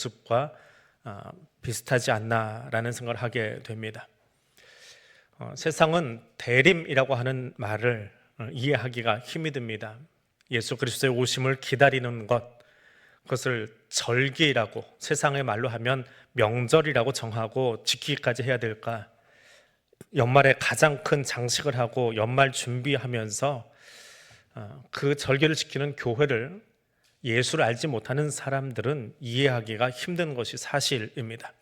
모습과 비슷하지 않나라는 생각을 하게 됩니다. 세상은 대림이라고 하는 말을 이해하기가 힘이 듭니다. 예수 그리스도의 오심을 기다리는 것, 그것을 절기라고, 세상의 말로 하면 명절이라고 정하고 지키기까지 해야 될까? 연말에 가장 큰 장식을 하고 연말 준비하면서 그 절기를 지키는 교회를 예수를 알지 못하는 사람들은 이해하기가 힘든 것이 사실입니다.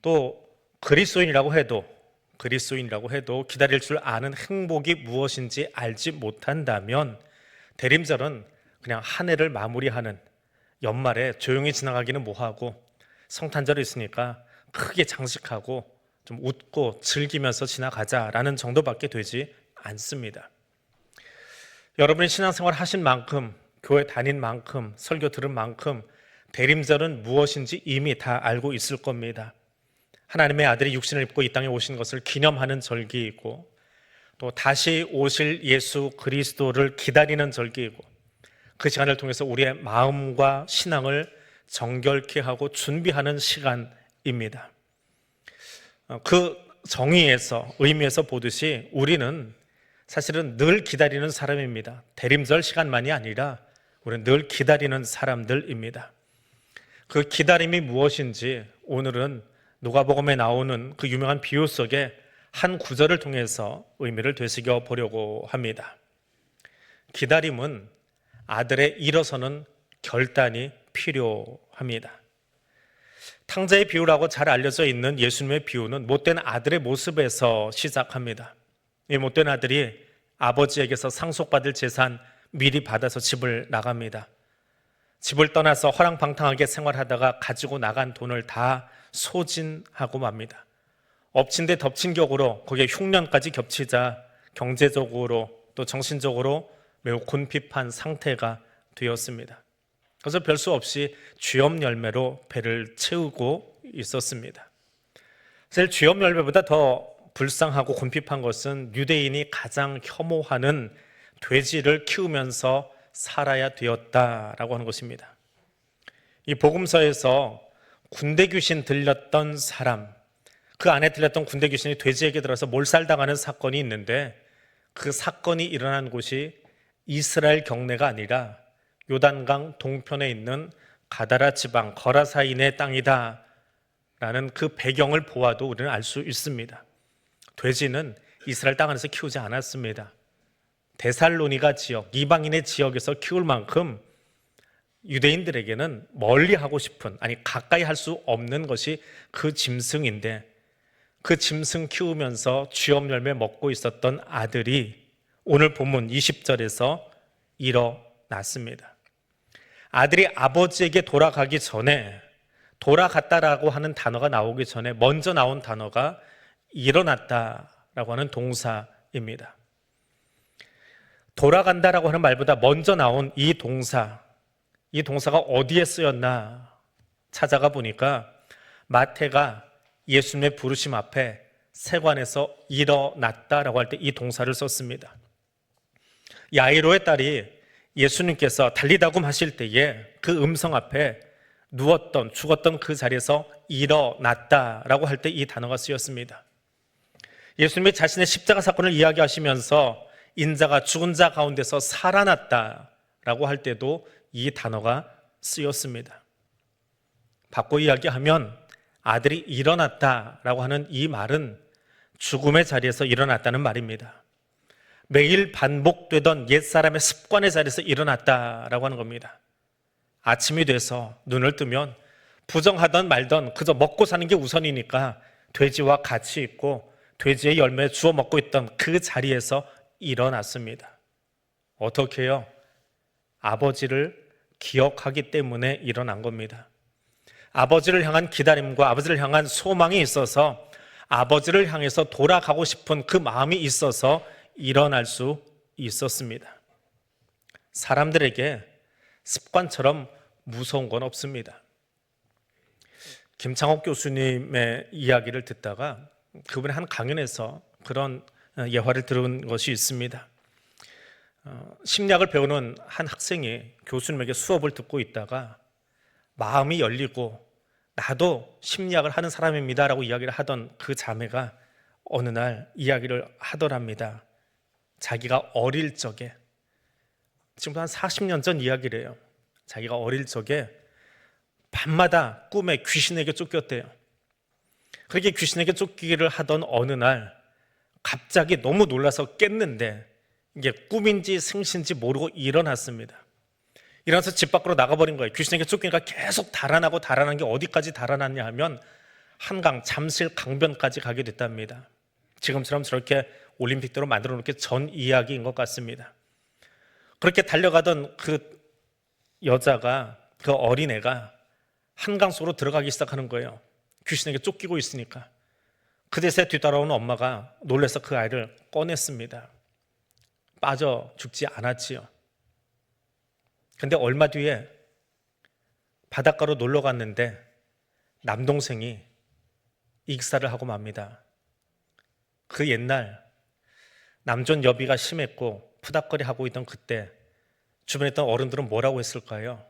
또 그리스도인이라고 해도 기다릴 줄 아는 행복이 무엇인지 알지 못한다면 대림절은 그냥 한 해를 마무리하는, 연말에 조용히 지나가기는 뭐하고 성탄절이 있으니까 크게 장식하고 좀 웃고 즐기면서 지나가자라는 정도밖에 되지 않습니다. 여러분이 신앙생활 하신 만큼, 교회 다닌 만큼, 설교 들은 만큼 대림절은 무엇인지 이미 다 알고 있을 겁니다. 하나님의 아들이 육신을 입고 이 땅에 오신 것을 기념하는 절기이고, 또 다시 오실 예수 그리스도를 기다리는 절기이고, 그 시간을 통해서 우리의 마음과 신앙을 정결케 하고 준비하는 시간입니다. 그 정의에서, 의미에서 보듯이 우리는 사실은 늘 기다리는 사람입니다. 대림절 시간만이 아니라 우리는 늘 기다리는 사람들입니다. 그 기다림이 무엇인지 오늘은 누가복음에 나오는 그 유명한 비유 속에 한 구절을 통해서 의미를 되새겨 보려고 합니다. 기다림은 아들의 일어서는 결단이 필요합니다. 탕자의 비유라고 잘 알려져 있는 예수님의 비유는 못된 아들의 모습에서 시작합니다. 이 못된 아들이 아버지에게서 상속받을 재산 미리 받아서 집을 나갑니다. 집을 떠나서 허랑방탕하게 생활하다가 가지고 나간 돈을 다 소진하고 맙니다. 엎친 데 덮친 격으로 거기에 흉년까지 겹치자 경제적으로 또 정신적으로 매우 곤핍한 상태가 되었습니다. 그래서 별 수 없이 쥐업 열매로 배를 채우고 있었습니다. 사실 쥐업 열매보다 더 불쌍하고 곤핍한 것은 유대인이 가장 혐오하는 돼지를 키우면서 살아야 되었다라고 하는 것입니다. 이 복음서에서 군대 귀신 들렸던 사람, 그 안에 들렸던 군대 귀신이 돼지에게 들어서 몰살당하는 사건이 있는데, 그 사건이 일어난 곳이 이스라엘 경내가 아니라 요단강 동편에 있는 가다라 지방 거라사인의 땅이다 라는 그 배경을 보아도 우리는 알 수 있습니다. 돼지는 이스라엘 땅 안에서 키우지 않았습니다. 데살로니가 지역, 이방인의 지역에서 키울 만큼 유대인들에게는 멀리 하고 싶은, 아니 가까이 할 수 없는 것이 그 짐승인데, 그 짐승 키우면서 쥐업 열매 먹고 있었던 아들이 오늘 본문 20절에서 일어났습니다. 아들이 아버지에게 돌아가기 전에, 돌아갔다라고 하는 단어가 나오기 전에 먼저 나온 단어가 일어났다라고 하는 동사입니다. 돌아간다라고 하는 말보다 먼저 나온 이 동사가 어디에 쓰였나 찾아가 보니까 마태가 예수님의 부르심 앞에 세관에서 일어났다라고 할 때 이 동사를 썼습니다. 야이로의 딸이 예수님께서 달리다굼 하실 때에 그 음성 앞에 누웠던, 죽었던 그 자리에서 일어났다라고 할 때 이 단어가 쓰였습니다. 예수님이 자신의 십자가 사건을 이야기하시면서 인자가 죽은 자 가운데서 살아났다라고 할 때도 이 단어가 쓰였습니다. 바꿔 이야기하면 아들이 일어났다라고 하는 이 말은 죽음의 자리에서 일어났다는 말입니다. 매일 반복되던 옛사람의 습관의 자리에서 일어났다라고 하는 겁니다. 아침이 돼서 눈을 뜨면 부정하던 말던 그저 먹고 사는 게 우선이니까 돼지와 같이 있고 돼지의 열매 주워 먹고 있던 그 자리에서 일어났습니다. 어떻게 해요? 아버지를 기억하기 때문에 일어난 겁니다. 아버지를 향한 기다림과 아버지를 향한 소망이 있어서, 아버지를 향해서 돌아가고 싶은 그 마음이 있어서 일어날 수 있었습니다. 사람들에게 습관처럼 무서운 건 없습니다. 김창옥 교수님의 이야기를 듣다가 그분의 한 강연에서 그런 예화를 들은 것이 있습니다. 심리학을 배우는 한 학생이 교수님에게 수업을 듣고 있다가 마음이 열리고 나도 심리학을 하는 사람입니다라고 이야기를 하던 그 자매가 어느 날 이야기를 하더랍니다. 자기가 어릴 적에, 지금부터 한 40년 전 이야기래요. 자기가 어릴 적에 밤마다 꿈에 귀신에게 쫓겼대요. 그렇게 귀신에게 쫓기기를 하던 어느 날 갑자기 너무 놀라서 깼는데 이게 꿈인지 생신지 모르고 일어났습니다. 일어나서 집 밖으로 나가버린 거예요. 귀신에게 쫓기니까 계속 달아나고 달아난 게 어디까지 달아났냐 하면 한강 잠실 강변까지 가게 됐답니다. 지금처럼 저렇게 올림픽대로 만들어 놓게 전 이야기인 것 같습니다. 그렇게 달려가던 그 여자가, 그 어린애가 한강 속으로 들어가기 시작하는 거예요. 귀신에게 쫓기고 있으니까. 그제서야 뒤따라오는 엄마가 놀라서 그 아이를 꺼냈습니다. 빠져 죽지 않았지요. 근데 얼마 뒤에 바닷가로 놀러 갔는데 남동생이 익사를 하고 맙니다. 그 옛날 남존 여비가 심했고 푸닥거리 하고 있던 그때 주변에 있던 어른들은 뭐라고 했을까요?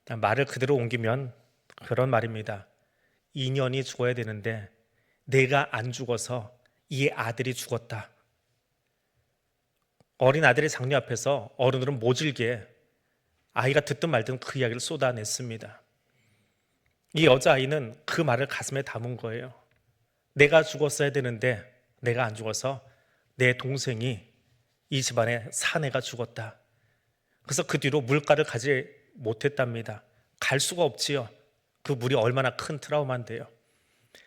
말을 그대로 옮기면 그런 말입니다. 인연이 죽어야 되는데 내가 안 죽어서 이 아들이 죽었다. 어린 아들의 장례 앞에서 어른들은 모질게 아이가 듣든 말든 그 이야기를 쏟아냈습니다. 이 여자아이는 그 말을 가슴에 담은 거예요. 내가 죽었어야 되는데 내가 안 죽어서 내 동생이 이 집안의 사내가 죽었다. 그래서 그 뒤로 물가를 가지 못했답니다. 갈 수가 없지요. 그 물이 얼마나 큰 트라우마인데요.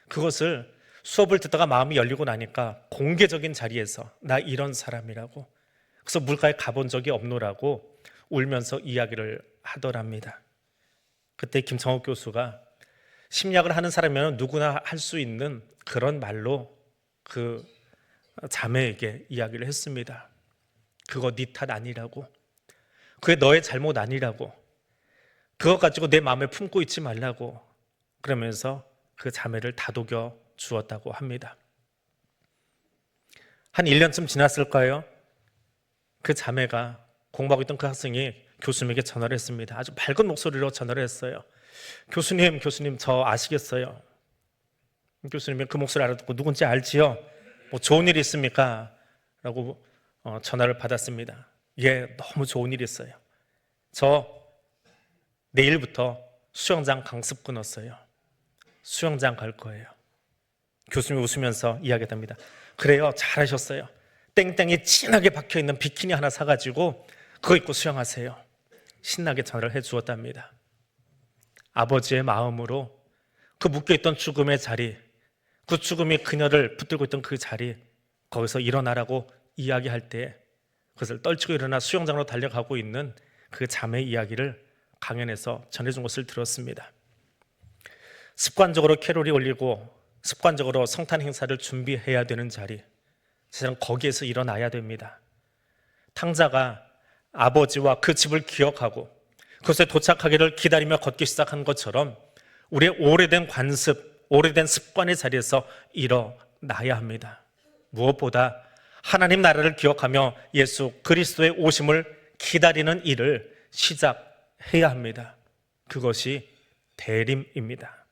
그것을 수업을 듣다가 마음이 열리고 나니까 공개적인 자리에서 나 이런 사람이라고, 그래서 물가에 가본 적이 없노라고 울면서 이야기를 하더랍니다. 그때 김창옥 교수가 심리학을 하는 사람이면 누구나 할 수 있는 그런 말로 그 자매에게 이야기를 했습니다. 그거 네 탓 아니라고, 그게 너의 잘못 아니라고, 그거 가지고 내 마음에 품고 있지 말라고, 그러면서 그 자매를 다독여 주었다고 합니다. 한 1년쯤 지났을까요? 그 자매가 공부하고 있던 그 학생이 교수님에게 전화를 했습니다. 아주 밝은 목소리로 전화를 했어요. 교수님 저 아시겠어요? 교수님이 그 목소리 알아듣고 누군지 알지요? 뭐 좋은 일 있습니까? 라고 전화를 받았습니다. 예, 너무 좋은 일이 있어요. 저 내일부터 수영장 강습 끊었어요. 수영장 갈 거예요. 교수님이 웃으면서 이야기합니다. 그래요, 잘하셨어요. 땡땡이 진하게 박혀있는 비키니 하나 사가지고 그거 입고 수영하세요. 신나게 전화를 해주었답니다. 아버지의 마음으로 그 묶여있던 죽음의 자리, 그 죽음이 그녀를 붙들고 있던 그 자리, 거기서 일어나라고 이야기할 때 그것을 떨치고 일어나 수영장으로 달려가고 있는 그 자매 이야기를 강연에서 전해준 것을 들었습니다. 습관적으로 캐롤이 올리고 습관적으로 성탄 행사를 준비해야 되는 자리, 세상 거기에서 일어나야 됩니다. 탕자가 아버지와 그 집을 기억하고 그것에 도착하기를 기다리며 걷기 시작한 것처럼 우리의 오래된 관습, 오래된 습관의 자리에서 일어나야 합니다. 무엇보다 하나님 나라를 기억하며 예수 그리스도의 오심을 기다리는 일을 시작해야 합니다. 그것이 대림입니다.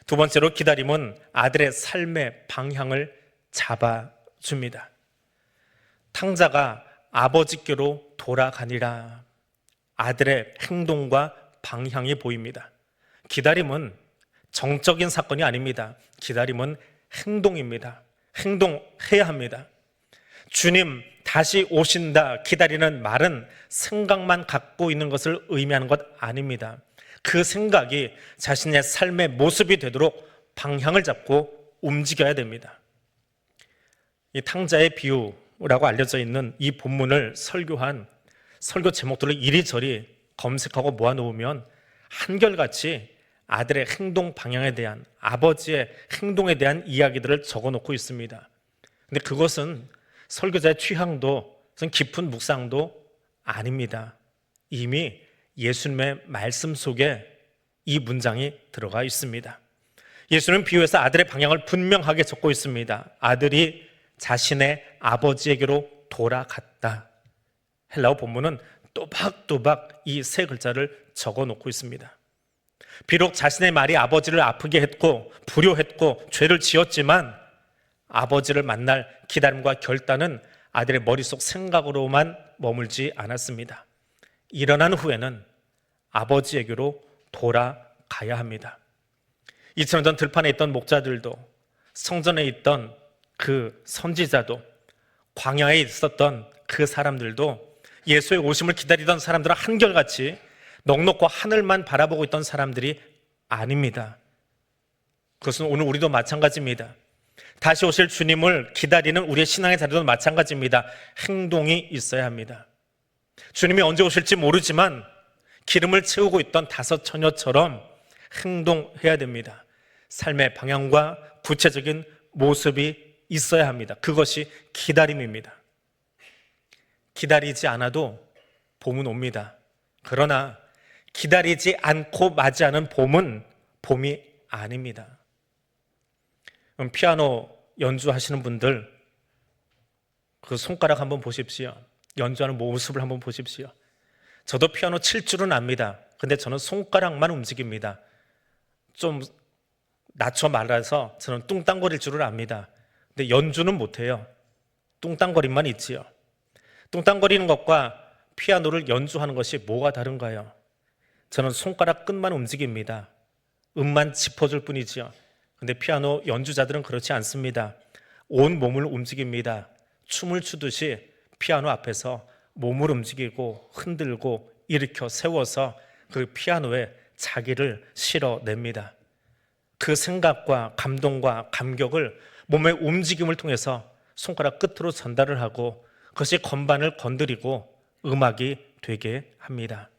두 번째로 기다림은 아들의 삶의 방향을 잡아줍니다. 탕자가 아버지께로 돌아가니라. 아들의 행동과 방향이 보입니다. 기다림은 정적인 사건이 아닙니다. 기다림은 행동입니다. 행동해야 합니다. 주님 다시 오신다 기다리는 말은 생각만 갖고 있는 것을 의미하는 것 아닙니다. 그 생각이 자신의 삶의 모습이 되도록 방향을 잡고 움직여야 됩니다. 이 탕자의 비유라고 알려져 있는 이 본문을 설교한 설교 제목들을 이리저리 검색하고 모아놓으면 한결같이 아들의 행동 방향에 대한, 아버지의 행동에 대한 이야기들을 적어놓고 있습니다. 근데 그것은 설교자의 취향도 깊은 묵상도 아닙니다. 이미 예수님의 말씀 속에 이 문장이 들어가 있습니다. 예수님은 비유에서 아들의 방향을 분명하게 적고 있습니다. 아들이 자신의 아버지에게로 돌아갔다. 헬라어 본문은 또박또박 이 세 글자를 적어 놓고 있습니다. 비록 자신의 말이 아버지를 아프게 했고 불효했고 죄를 지었지만 아버지를 만날 기다림과 결단은 아들의 머릿속 생각으로만 머물지 않았습니다. 일어난 후에는 아버지에게로 돌아가야 합니다. 2000년 전 들판에 있던 목자들도, 성전에 있던 그 선지자도, 광야에 있었던 그 사람들도, 예수의 오심을 기다리던 사람들은 한결같이 넉넉고 하늘만 바라보고 있던 사람들이 아닙니다. 그것은 오늘 우리도 마찬가지입니다. 다시 오실 주님을 기다리는 우리의 신앙의 자리도 마찬가지입니다. 행동이 있어야 합니다. 주님이 언제 오실지 모르지만 기름을 채우고 있던 다섯 처녀처럼 행동해야 됩니다. 삶의 방향과 구체적인 모습이 있어야 합니다. 그것이 기다림입니다. 기다리지 않아도 봄은 옵니다. 그러나 기다리지 않고 맞이하는 봄은 봄이 아닙니다. 피아노 연주하시는 분들 그 손가락 한번 보십시오. 연주하는 모습을 한번 보십시오. 저도 피아노 칠 줄은 압니다. 근데 저는 손가락만 움직입니다. 좀 낮춰 말해서 저는 뚱땅거릴 줄을 압니다. 근데 연주는 못해요. 뚱땅거림만 있지요. 뚱땅거리는 것과 피아노를 연주하는 것이 뭐가 다른가요? 저는 손가락 끝만 움직입니다. 음만 짚어줄 뿐이지요. 근데 피아노 연주자들은 그렇지 않습니다. 온 몸을 움직입니다. 춤을 추듯이 피아노 앞에서 몸을 움직이고 흔들고 일으켜 세워서 그 피아노에 자기를 실어냅니다. 그 생각과 감동과 감격을 몸의 움직임을 통해서 손가락 끝으로 전달을 하고 그것이 건반을 건드리고 음악이 되게 합니다.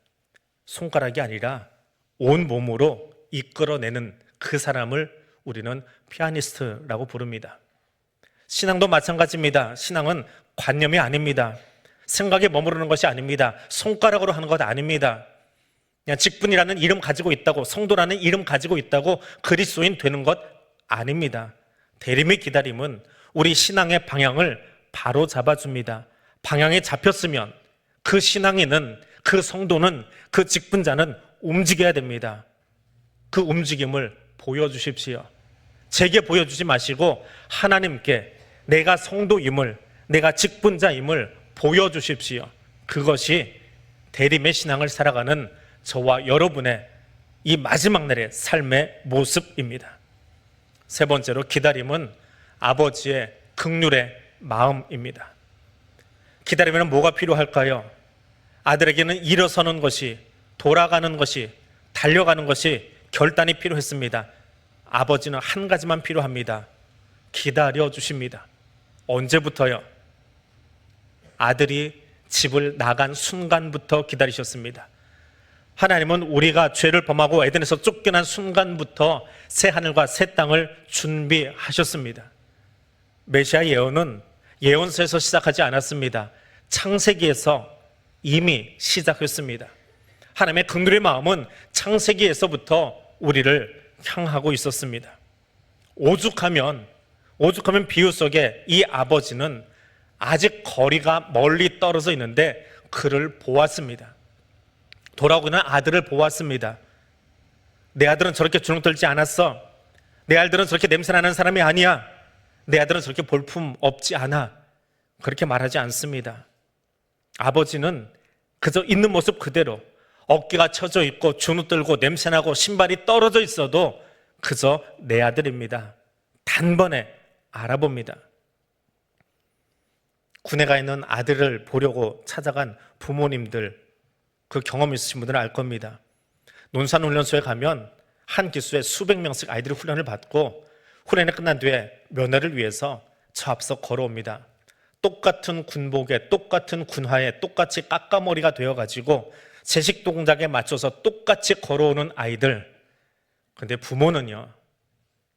손가락이 아니라 온 몸으로 이끌어내는 그 사람을 우리는 피아니스트라고 부릅니다. 신앙도 마찬가지입니다. 신앙은 관념이 아닙니다. 생각에 머무르는 것이 아닙니다. 손가락으로 하는 것 아닙니다. 그냥 직분이라는 이름 가지고 있다고, 성도라는 이름 가지고 있다고 그리스도인 되는 것 아닙니다. 대림의 기다림은 우리 신앙의 방향을 바로 잡아줍니다. 방향이 잡혔으면 그 신앙인은, 그 성도는, 그 직분자는 움직여야 됩니다. 그 움직임을 보여주십시오. 제게 보여주지 마시고 하나님께 내가 성도임을, 내가 직분자임을 보여주십시오. 그것이 대림의 신앙을 살아가는 저와 여러분의 이 마지막 날의 삶의 모습입니다. 세 번째로, 기다림은 아버지의 긍휼의 마음입니다. 기다리면 뭐가 필요할까요? 아들에게는 일어서는 것이, 돌아가는 것이, 달려가는 것이 결단이 필요했습니다. 아버지는 한 가지만 필요합니다. 기다려 주십니다. 언제부터요? 아들이 집을 나간 순간부터 기다리셨습니다. 하나님은 우리가 죄를 범하고 에덴에서 쫓겨난 순간부터 새 하늘과 새 땅을 준비하셨습니다. 메시아 예언은 예언서에서 시작하지 않았습니다. 창세기에서 이미 시작했습니다. 하나님의 긍휼의 마음은 창세기에서부터 우리를 향하고 있었습니다. 오죽하면 비유 속에 이 아버지는 아직 거리가 멀리 떨어져 있는데 그를 보았습니다. 돌아오는 아들을 보았습니다. 내 아들은 저렇게 주눅들지 않았어. 내 아들은 저렇게 냄새나는 사람이 아니야. 내 아들은 저렇게 볼품 없지 않아. 그렇게 말하지 않습니다. 아버지는 그저 있는 모습 그대로 어깨가 처져 있고 주눅들고 냄새나고 신발이 떨어져 있어도 그저 내 아들입니다. 단번에 알아봅니다. 군에 가 있는 아들을 보려고 찾아간 부모님들, 그 경험 있으신 분들은 알 겁니다. 논산훈련소에 가면 한 기수에 수백 명씩 아이들이 훈련을 받고 훈련이 끝난 뒤에 면회를 위해서 저 앞서 걸어옵니다. 똑같은 군복에, 똑같은 군화에 똑같이 까까머리가 되어가지고 제식 동작에 맞춰서 똑같이 걸어오는 아이들. 근데 부모는요,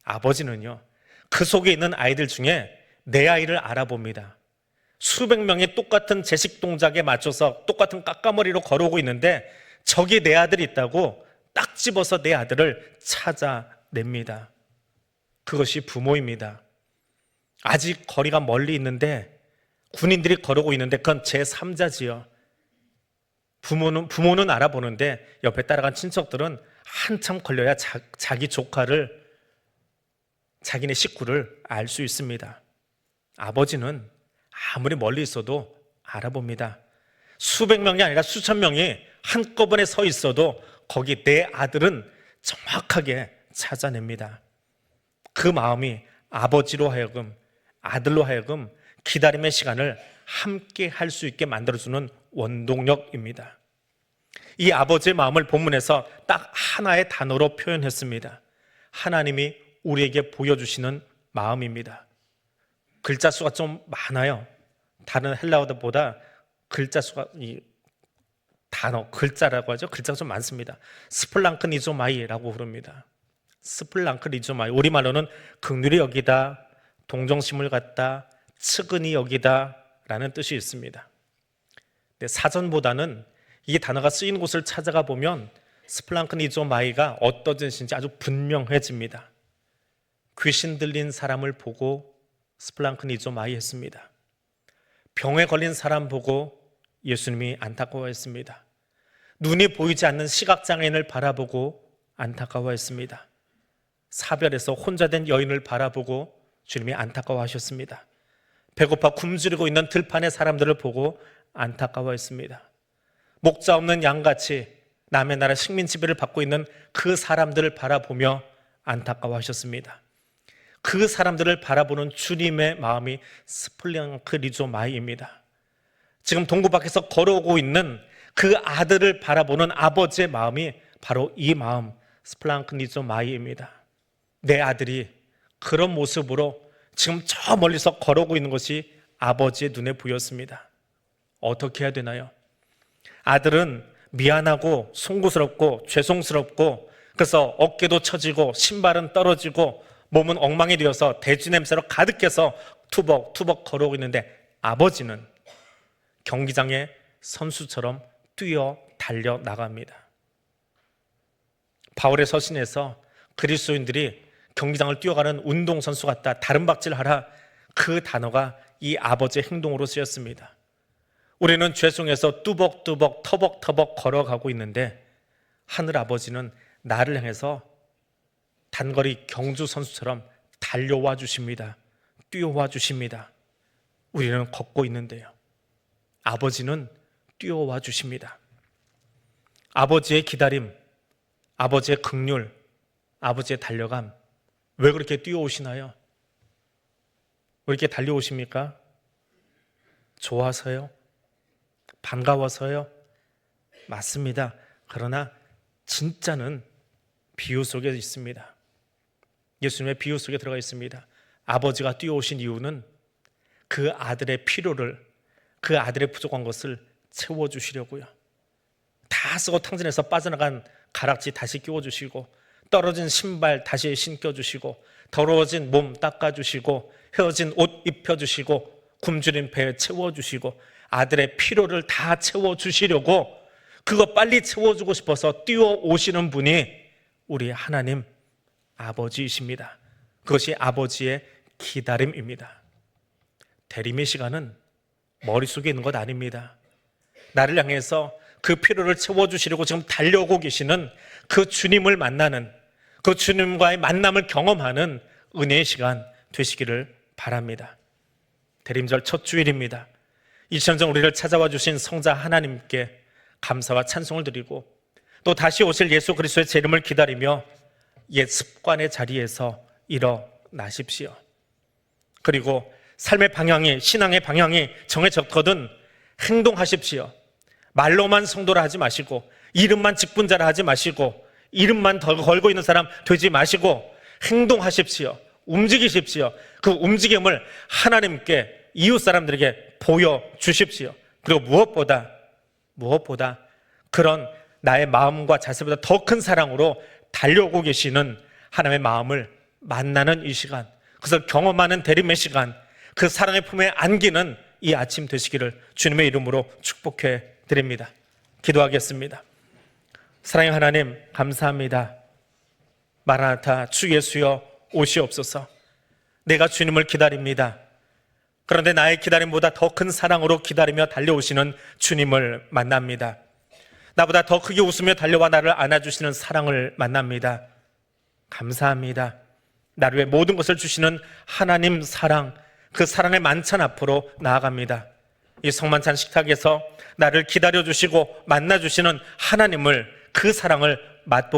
아버지는요, 그 속에 있는 아이들 중에 내 아이를 알아봅니다. 수백 명이 똑같은 제식 동작에 맞춰서 똑같은 까까머리로 걸어오고 있는데 저기 내 아들이 있다고 딱 집어서 내 아들을 찾아냅니다. 그것이 부모입니다. 아직 거리가 멀리 있는데 군인들이 걸어오고 있는데 그건 제3자지요. 부모는 알아보는데 옆에 따라간 친척들은 한참 걸려야 자기 조카를, 자기네 식구를 알 수 있습니다. 아버지는 아무리 멀리 있어도 알아봅니다. 수백 명이 아니라 수천 명이 한꺼번에 서 있어도 거기 내 아들은 정확하게 찾아냅니다. 그 마음이 아버지로 하여금, 아들로 하여금 기다림의 시간을 함께 할 수 있게 만들어주는 원동력입니다. 이 아버지의 마음을 본문에서 딱 하나의 단어로 표현했습니다. 하나님이 우리에게 보여주시는 마음입니다. 글자 수가 좀 많아요. 다른 헬라어보다 글자 수가, 이 단어, 글자라고 하죠. 글자가 좀 많습니다. 스플랑크니조마이라고 부릅니다. 스플랑크니조마이, 우리말로는 긍휼히 여기다, 동정심을 갖다, 측은히 여기다 라는 뜻이 있습니다. 근데 사전보다는 이 단어가 쓰인 곳을 찾아가 보면 스플랑크니조마이가 어떤 뜻인지 아주 분명해집니다. 귀신 들린 사람을 보고 스플랑크니조마이 했습니다. 병에 걸린 사람 보고 예수님이 안타까워했습니다. 눈이 보이지 않는 시각장애인을 바라보고 안타까워했습니다. 사별에서 혼자 된 여인을 바라보고 주님이 안타까워하셨습니다. 배고파 굶주리고 있는 들판의 사람들을 보고 안타까워했습니다. 목자 없는 양같이 남의 나라 식민 지배를 받고 있는 그 사람들을 바라보며 안타까워하셨습니다. 그 사람들을 바라보는 주님의 마음이 스플랑크니조마이입니다. 지금 동굴 밖에서 걸어오고 있는 그 아들을 바라보는 아버지의 마음이 바로 이 마음, 스플랑크니조마이입니다. 내 아들이 그런 모습으로 지금 저 멀리서 걸어오고 있는 것이 아버지의 눈에 보였습니다. 어떻게 해야 되나요? 아들은 미안하고 송구스럽고 죄송스럽고, 그래서 어깨도 처지고 신발은 떨어지고 몸은 엉망이 되어서 돼지 냄새로 가득해서 투벅투벅 걸어오고 있는데, 아버지는 경기장의 선수처럼 뛰어 달려 나갑니다. 바울의 서신에서 그리스도인들이 경기장을 뛰어가는 운동선수 같다, 다름박질하라, 그 단어가 이 아버지의 행동으로 쓰였습니다. 우리는 죄송해서 뚜벅뚜벅 터벅터벅 걸어가고 있는데 하늘 아버지는 나를 향해서 단거리 경주 선수처럼 달려와 주십니다. 뛰어와 주십니다. 우리는 걷고 있는데요, 아버지는 뛰어와 주십니다. 아버지의 기다림, 아버지의 긍휼, 아버지의 달려감, 왜 그렇게 뛰어오시나요? 왜 이렇게 달려오십니까? 좋아서요? 반가워서요? 맞습니다. 그러나 진짜는 비유 속에 있습니다. 예수님의 비유 속에 들어가 있습니다. 아버지가 뛰어오신 이유는 그 아들의 필요를, 그 아들의 부족한 것을 채워주시려고요. 다 쓰고 탕진해서 빠져나간 가락지 다시 끼워주시고, 떨어진 신발 다시 신겨주시고, 더러워진 몸 닦아주시고, 헤어진 옷 입혀주시고, 굶주린 배 채워주시고, 아들의 필요를 다 채워주시려고, 그거 빨리 채워주고 싶어서 뛰어오시는 분이 우리 하나님 아버지이십니다. 그것이 아버지의 기다림입니다. 대림의 시간은 머릿속에 있는 것 아닙니다. 나를 향해서 그 필요를 채워주시려고 지금 달려오고 계시는 그 주님을 만나는, 그 주님과의 만남을 경험하는 은혜의 시간 되시기를 바랍니다. 대림절 첫 주일입니다. 2000년 전 우리를 찾아와 주신 성자 하나님께 감사와 찬송을 드리고, 또 다시 오실 예수 그리스도의 재림을 기다리며 옛 습관의 자리에서 일어나십시오. 그리고 삶의 방향이, 신앙의 방향이 정해졌거든 행동하십시오. 말로만 성도라 하지 마시고, 이름만 직분자라 하지 마시고, 이름만 더 걸고 있는 사람 되지 마시고 행동하십시오. 움직이십시오. 그 움직임을 하나님께, 이웃 사람들에게 보여주십시오. 그리고 무엇보다 그런 나의 마음과 자세보다 더 큰 사랑으로 달려오고 계시는 하나님의 마음을 만나는 이 시간, 그래서 경험하는 대림의 시간, 그 사랑의 품에 안기는 이 아침 되시기를 주님의 이름으로 축복해 드립니다. 기도하겠습니다. 사랑의 하나님, 감사합니다. 마라나타, 주 예수여 오시옵소서. 내가 주님을 기다립니다. 그런데 나의 기다림보다 더 큰 사랑으로 기다리며 달려오시는 주님을 만납니다. 나보다 더 크게 웃으며 달려와 나를 안아주시는 사랑을 만납니다. 감사합니다. 나를 위해 모든 것을 주시는 하나님 사랑, 그 사랑의 만찬 앞으로 나아갑니다. 이 성만찬 식탁에서 나를 기다려주시고 만나주시는 하나님을, 그 사랑을 맛보